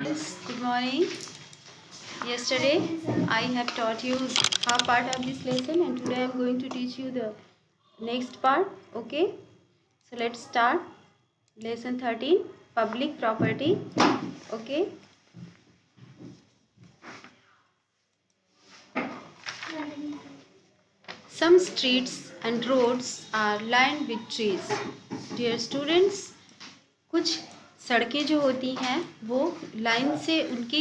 Yes, good morning. Yesterday I have taught you half part of this lesson and today I am going to teach you the next part. Okay, so let's start. Lesson 13, public property. Okay, some streets and roads are lined with trees. Dear students, कुछ सड़कें जो होती हैं वो line से उनकी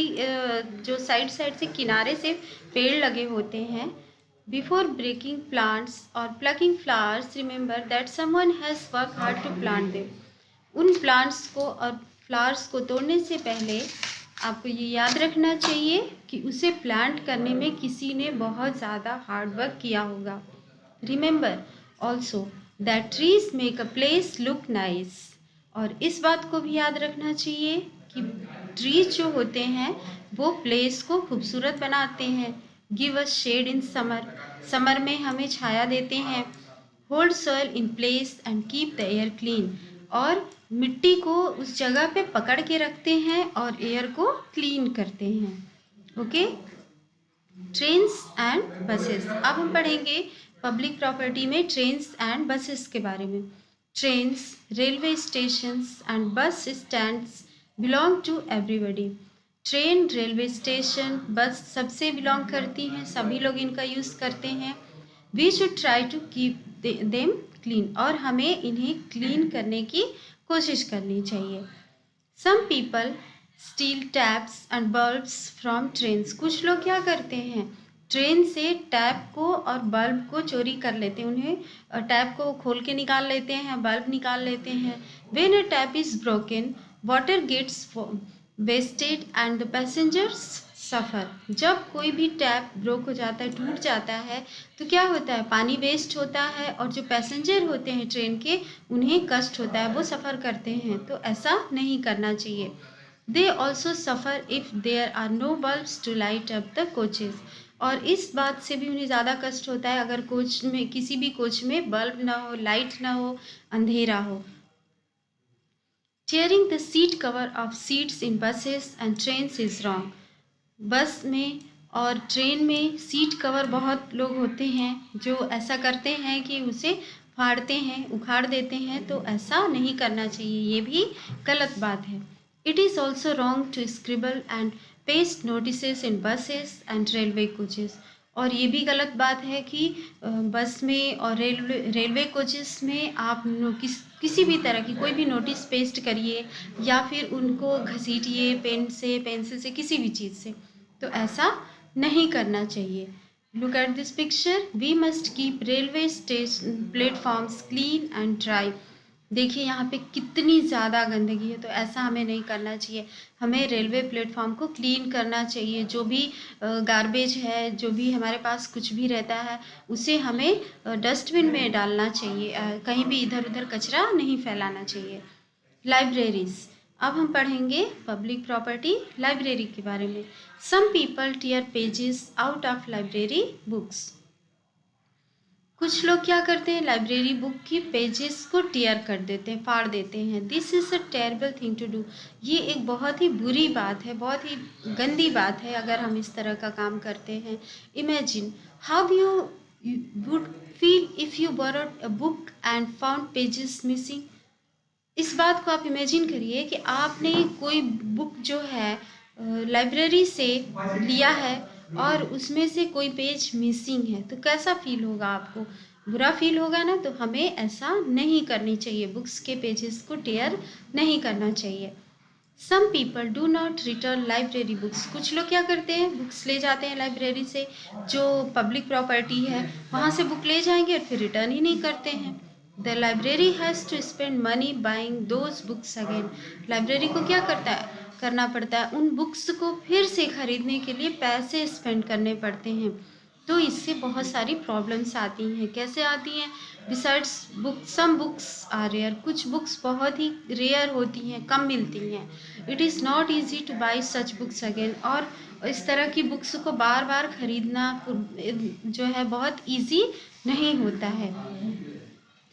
जो side side से किनारे से पेड़ लगे होते हैं. बिफोर ब्रेकिंग प्लांट्स और plucking flowers remember that someone has work hard to plant them. उन प्लांट्स को और फ्लावर्स को तोड़ने से पहले आपको ये याद रखना चाहिए कि उसे प्लांट करने में किसी ने बहुत ज़्यादा हार्ड वर्क किया होगा. Remember also that trees make a place look nice. और इस बात को भी याद रखना चाहिए कि ट्रीज जो होते हैं वो प्लेस को खूबसूरत बनाते हैं. Give us shade in summer. Summer में हमें छाया देते हैं. Hold soil in place and keep the air clean. और मिट्टी को उस जगह पे पकड़ के रखते हैं और एयर को क्लीन करते हैं. Okay, trains and buses. अब हम पढ़ेंगे पब्लिक प्रॉपर्टी में ट्रेन्स एंड बसेस के बारे में. Trains, railway stations and bus stands belong to everybody. Train, railway station, bus सबसे बिलोंग करती हैं, सभी लोग इनका यूज़ करते हैं. We should try to keep them clean. और हमें इन्हें क्लीन करने की कोशिश करनी चाहिए. Some people steal taps and bulbs from trains. कुछ लोग क्या करते हैं, ट्रेन से टैप को और बल्ब को चोरी कर लेते हैं. उन्हें टैप को खोल के निकाल लेते हैं, बल्ब निकाल लेते हैं. When a tap is broken water gets wasted and the passengers suffer. जब कोई भी टैप ब्रोक हो जाता है, टूट जाता है, तो क्या होता है, पानी वेस्ट होता है और जो पैसेंजर होते हैं ट्रेन के उन्हें कष्ट होता है, वो सफ़र करते हैं. तो ऐसा नहीं करना चाहिए. They also suffer if there are no bulbs to light up the coaches. और इस बात से भी उन्हें ज़्यादा कष्ट होता है अगर कोच में, किसी भी कोच में बल्ब ना हो, लाइट ना हो, अंधेरा हो. Tearing the seat cover of seats in buses and trains is wrong. बस में और ट्रेन में सीट कवर बहुत लोग होते हैं जो ऐसा करते हैं कि उसे फाड़ते हैं, उखाड़ देते हैं. तो ऐसा नहीं करना चाहिए, ये भी गलत बात है. It is also wrong to scribble and paste notices in buses and railway coaches. और ये भी गलत बात है कि बस में और रेलवे कोचेस में आप किसी भी तरह की कोई भी नोटिस पेस्ट करिए या फिर उनको घसीटिए पेन से, पेंसिल से, किसी भी चीज़ से. तो ऐसा नहीं करना चाहिए. Look at this picture. We must keep railway station platforms clean and dry. देखिए यहाँ पे कितनी ज़्यादा गंदगी है, तो ऐसा हमें नहीं करना चाहिए. हमें रेलवे प्लेटफॉर्म को क्लीन करना चाहिए. जो भी गार्बेज है, जो भी हमारे पास कुछ भी रहता है, उसे हमें डस्टबिन में डालना चाहिए. कहीं भी इधर उधर कचरा नहीं फैलाना चाहिए. लाइब्रेरीज. अब हम पढ़ेंगे पब्लिक प्रॉपर्टी लाइब्रेरी के बारे में. Some people tear pages out of library books. कुछ लोग क्या करते हैं, लाइब्रेरी बुक की पेजेस को टीयर कर देते हैं, फाड़ देते हैं. This is a terrible thing to do. ये एक बहुत ही बुरी बात है, बहुत ही गंदी बात है अगर हम इस तरह का काम करते हैं. Imagine how you would feel if you borrowed a book and found pages missing. इस बात को आप इमेजिन करिए कि आपने कोई बुक जो है लाइब्रेरी से लिया है और उसमें से कोई पेज मिसिंग है, तो कैसा फील होगा आपको, बुरा फील होगा ना. तो हमें ऐसा नहीं करनी चाहिए, बुक्स के पेजेस को टेयर नहीं करना चाहिए. Some people do not return library books. कुछ लोग क्या करते हैं, बुक्स ले जाते हैं लाइब्रेरी से, जो पब्लिक प्रॉपर्टी है वहाँ से बुक ले जाएंगे और फिर रिटर्न ही नहीं करते हैं. The library has to spend money buying those books again. Library को क्या करना पड़ता है, उन बुक्स को फिर से खरीदने के लिए पैसे स्पेंड करने पड़ते हैं. तो इससे बहुत सारी प्रॉब्लम्स आती हैं. कैसे आती हैं, besides book some books are rare. कुछ बुक्स बहुत ही रेयर होती हैं, कम मिलती हैं. It is not easy to buy such books again. और इस तरह की बुक्स को बार बार खरीदना जो है बहुत ईजी नहीं होता है.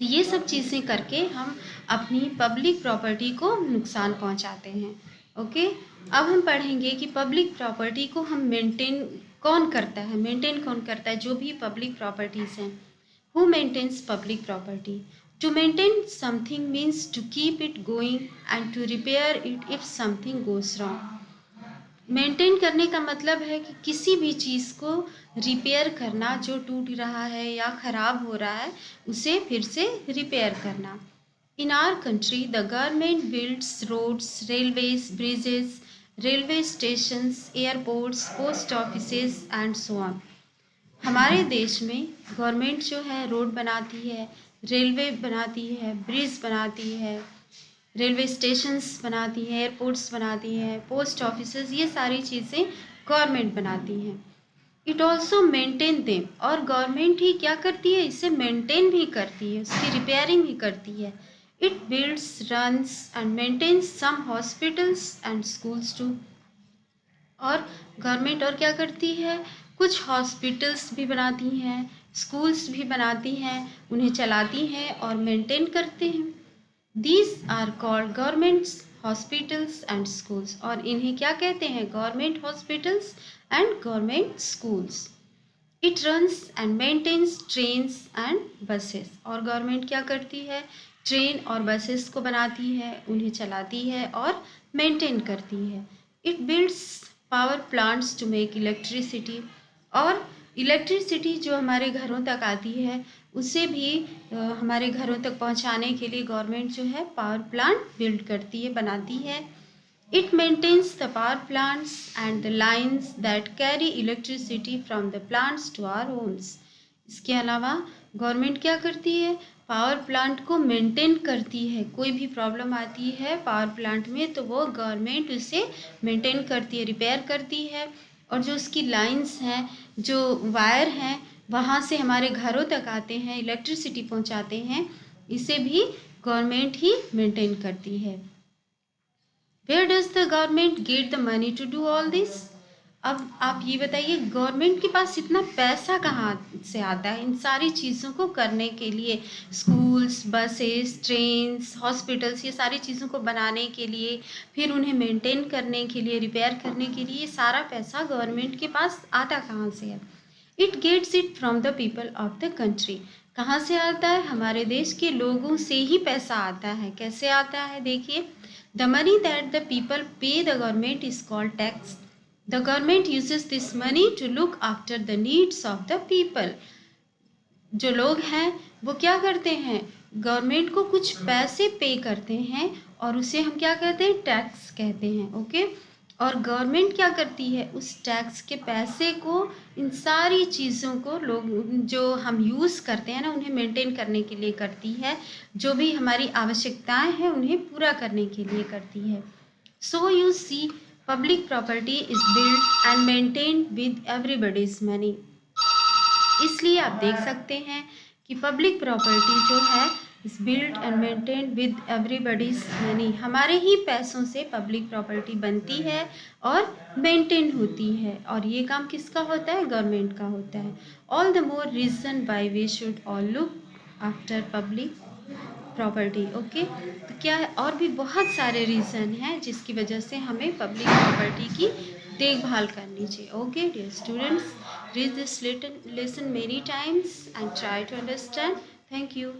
तो ये सब चीज़ें करके हम अपनी पब्लिक प्रॉपर्टी को नुकसान पहुंचाते हैं. ओके, अब हम पढ़ेंगे कि पब्लिक प्रॉपर्टी को हम मेंटेन कौन करता है, जो भी पब्लिक प्रॉपर्टीज हैं। Who maintains public property? To maintain something means to keep it going and to repair it if something goes wrong. Maintain करने का मतलब है कि किसी भी चीज़ को रिपेयर करना, जो टूट रहा है या ख़राब हो रहा है उसे फिर से रिपेयर करना। In our country, the government builds roads, railways, bridges, railway stations, airports, post offices and so on. हमारे देश में गवर्नमेंट जो है रोड बनाती है, रेलवे बनाती है, ब्रिज बनाती है, रेलवे स्टेशंस बनाती है, एयरपोर्ट्स बनाती है, पोस्ट ऑफिसेज, ये सारी चीज़ें गवर्नमेंट बनाती हैं। इट ऑल्सो मेंटेन देम, और गवर्नमेंट ही क्या करती है, इसे मेंटेन भी करती है, उसकी रिपेयरिंग भी करती है। It builds, runs and maintains some hospitals and schools too. और गवर्नमेंट और क्या करती है, कुछ हॉस्पिटल्स भी बनाती हैं, स्कूल्स भी बनाती हैं, उन्हें चलाती हैं और मेंटेन करते हैं। These are called governments hospitals and schools, और इन्हें क्या कहते हैं, government hospitals and government schools. It runs and maintains trains and buses, और गवर्नमेंट क्या करती है, ट्रेन और बसेस को बनाती है, उन्हें चलाती है और मेंटेन करती है। It builds power plants to make electricity, और इलेक्ट्रिसिटी जो हमारे घरों तक आती है उसे भी हमारे घरों तक पहुंचाने के लिए गवर्नमेंट जो है पावर प्लांट बिल्ड करती है, बनाती है। It maintains the power plants and the lines that carry electricity from the plants to our homes. इसके अलावा गवर्नमेंट क्या करती है, पावर प्लांट को मेंटेन करती है। कोई भी प्रॉब्लम आती है पावर प्लांट में तो वो गवर्नमेंट उसे मेंटेन करती है, रिपेयर करती है। और जो उसकी लाइंस हैं, जो वायर हैं, वहाँ से हमारे घरों तक आते हैं, इलेक्ट्रिसिटी पहुँचाते हैं, इसे भी गवर्नमेंट ही मेंटेन करती है। Where does the government get the money to do all this? अब आप ये बताइए, गवर्नमेंट के पास इतना पैसा कहाँ से आता है इन सारी चीज़ों को करने के लिए, स्कूल्स, बसेस, ट्रेन्स, हॉस्पिटल्स, ये सारी चीज़ों को बनाने के लिए, फिर उन्हें मेंटेन करने के लिए, रिपेयर करने के लिए, ये सारा पैसा गवर्नमेंट के पास आता कहाँ से है? It gets it from the people of the country. कहाँ से आता है, हमारे देश के लोगों से ही पैसा आता है। कैसे आता है, देखिए, the money that the people pay the government is called tax. The government uses this money to look after the needs of the people. जो लोग हैं वो क्या करते हैं, गवर्नमेंट को कुछ पैसे पे करते हैं और उसे हम क्या कहते हैं, टैक्स कहते हैं। ओके, और गवर्नमेंट क्या करती है, उस टैक्स के पैसे को, इन सारी चीज़ों को लोग जो हम यूज़ करते हैं ना, उन्हें मेंटेन करने के लिए करती है, जो भी हमारी आवश्यकताएं हैं उन्हें पूरा करने के लिए करती है। So you see, public property is build and maintained with everybody's money. इसलिए आप देख सकते हैं कि पब्लिक प्रॉपर्टी जो है is build and maintained with everybody's money. हमारे ही पैसों से पब्लिक प्रॉपर्टी बनती है और मेंटेन होती है, और ये काम किसका होता है, गवर्नमेंट का होता है। All the more reason why we should all look after public property. Okay, तो क्या है, और भी बहुत सारे रीज़न हैं जिसकी वजह से हमें पब्लिक प्रॉपर्टी की देखभाल करनी चाहिए। Okay dear students, read this lesson many times and try to understand. Thank you.